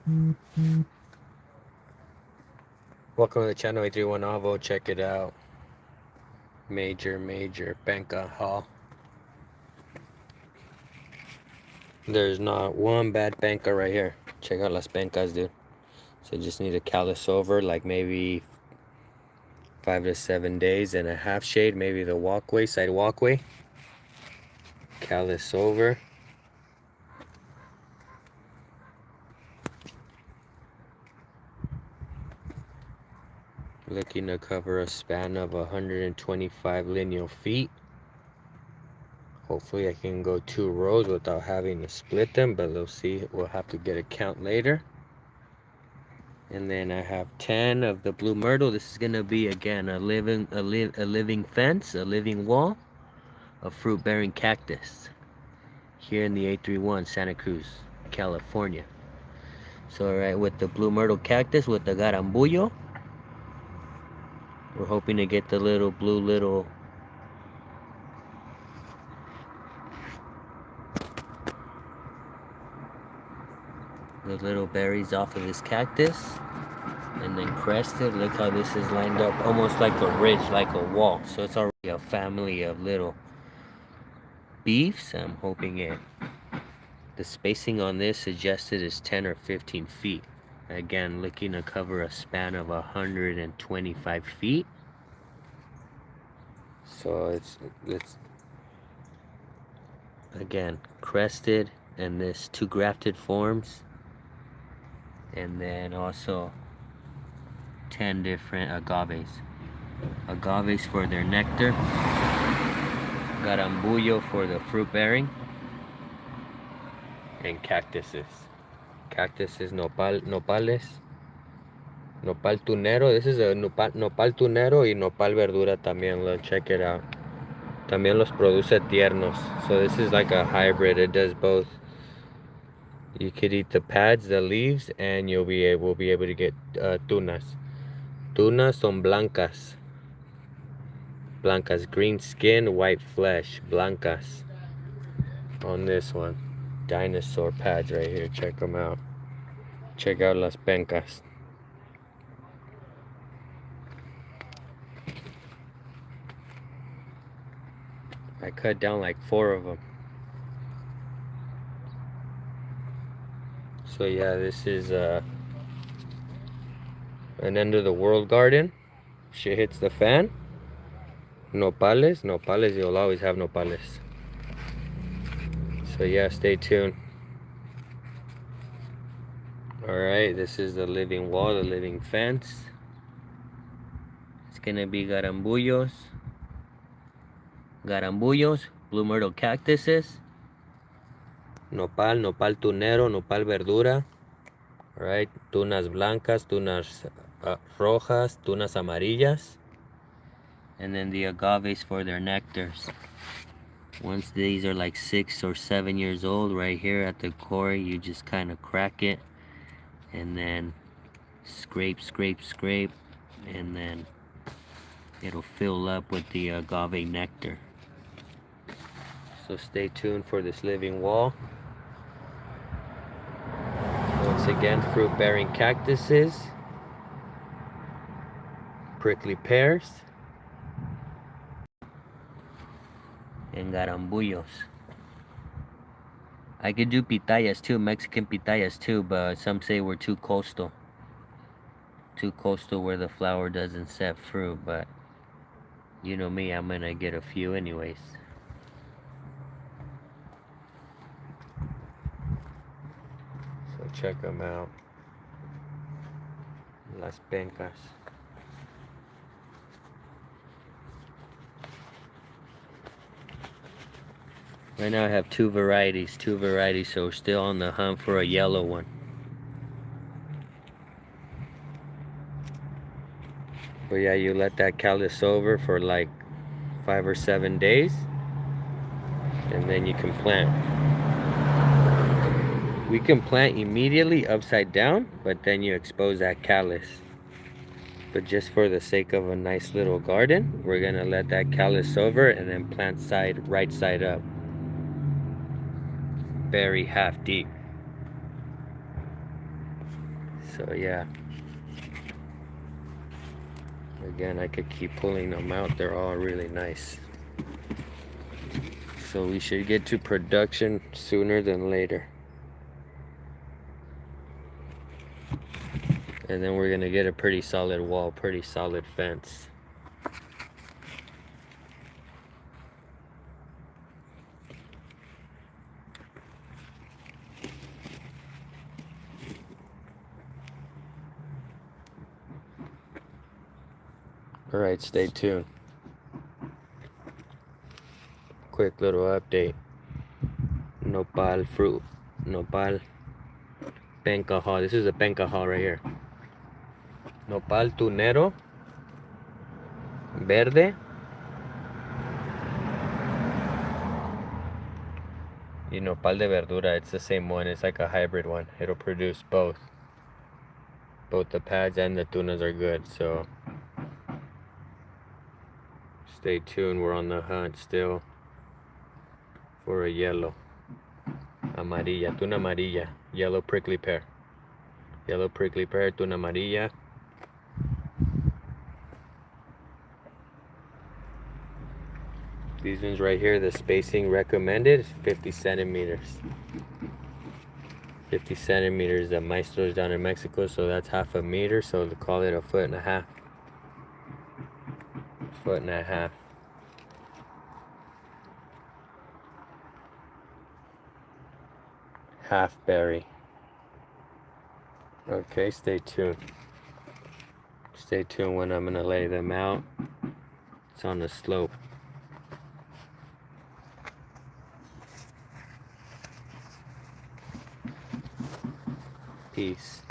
Welcome to the channel, 831 Avo. Check it out. Major Penca haul. There's not one bad Penca right here. Check out las Pencas, dude. So just need a callus over, like maybe 5 to 7 days, and a half shade, maybe the walkway, side walkway. Callus over. Looking to cover a span of 125 lineal feet. Hopefully I can go 2 rows without having to split them, but we'll see. We'll have to get a count later. And then I have 10 of the blue myrtle. This is gonna be, again, a living fence, a living wall of fruit-bearing cactus here in the 831 Santa Cruz, California. So alright, with the blue myrtle cactus, with the garambullo, we're hoping to get the little blue the little berries off of this cactus, and then crested. Look how this is lined up, almost like a ridge, like a wall. So it's already a family of little beefs. I'm hoping the spacing on this suggested is 10 or 15 feet. Again, looking to cover a span of 125 feet. So it's again crested, and this 2 grafted forms, and then also 10 different agaves for their nectar, garambullo for the fruit bearing, and cactuses nopales, nopal tunero. This is a nopal tunero y nopal verdura también. Let's check it out. También los produce tiernos. So this is like a hybrid. It does both. You could eat the pads, the leaves, and we'll be able to get tunas. Tunas son blancas. Blancas, green skin, white flesh. Blancas. On this one. Dinosaur pads right here. Check them out. Check out las pencas. I cut down like 4 of them. So yeah, this is an end of the world garden. Shit hits the fan. Nopales, you'll always have nopales. So yeah, stay tuned. Alright, this is the living wall, the living fence. It's gonna be garambullos, blue myrtle cactuses, nopal tunero, nopal verdura. Alright, tunas blancas, tunas rojas, tunas amarillas. And then the agaves for their nectars. Once these are like 6 or 7 years old, right here at the core, you just kind of crack it and then scrape, and then it'll fill up with the agave nectar. So stay tuned for this living wall. Once again, fruit-bearing cactuses, prickly pears, and garambullos. I could do pitayas too, Mexican pitayas too, but some say we're too coastal. Too coastal where the flower doesn't set fruit, but you know me, I'm gonna get a few anyways. So check them out. Las Pencas. Right now I have two varieties, so we're still on the hunt for a yellow one. But yeah, you let that callus over for like 5 or 7 days, and then you can plant. We can plant immediately upside down, but then you expose that callus. But just for the sake of a nice little garden, we're gonna let that callus over and then plant right side up. Bury half deep. So yeah, again, I could keep pulling them out. They're all really nice. So we should get to production sooner than later. And then we're gonna get a pretty solid wall, pretty solid fence. Alright, stay tuned. Quick little update. Nopal fruit. Nopal Penca haul. This is a Penca haul right here. Nopal tunero. Verde. Y nopal de verdura. It's the same one. It's like a hybrid one. It'll produce both. Both the pads and the tunas are good. So stay tuned. We're on the hunt still for a yellow. Amarilla. Tuna amarilla. Yellow prickly pear. Yellow prickly pear. Tuna amarilla. These ones right here, the spacing recommended is 50 centimeters. 50 centimeters. The maestro's down in Mexico, so that's half a meter, so they call it a 1.5 feet. 1.5 feet. Half berry. Okay, stay tuned. Stay tuned when I'm gonna lay them out. It's on the slope. Peace.